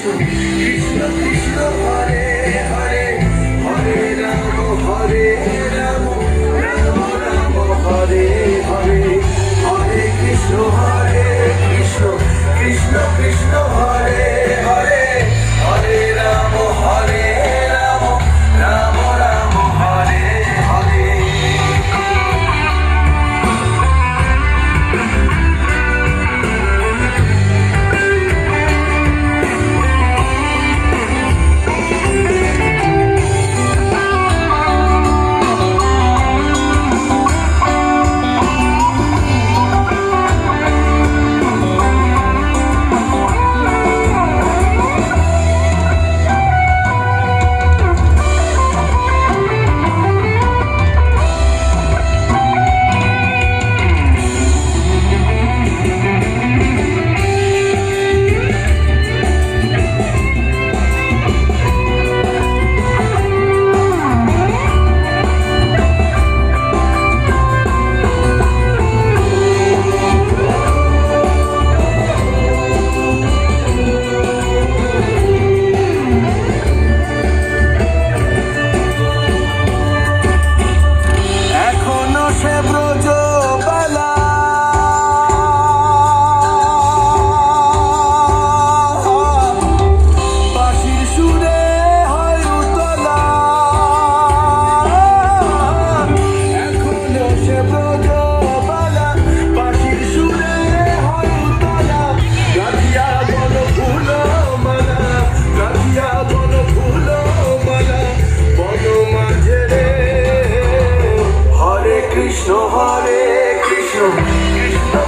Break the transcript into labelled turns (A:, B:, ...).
A: Krishna Krishna Hare Hare Hare Ram Ram Ram Hare Hare Hare Krishna Krishna Krishna Krishna Hare Hare Hare Ram Ram Ram Hare Hare. Krishna Hare Krishna Krishna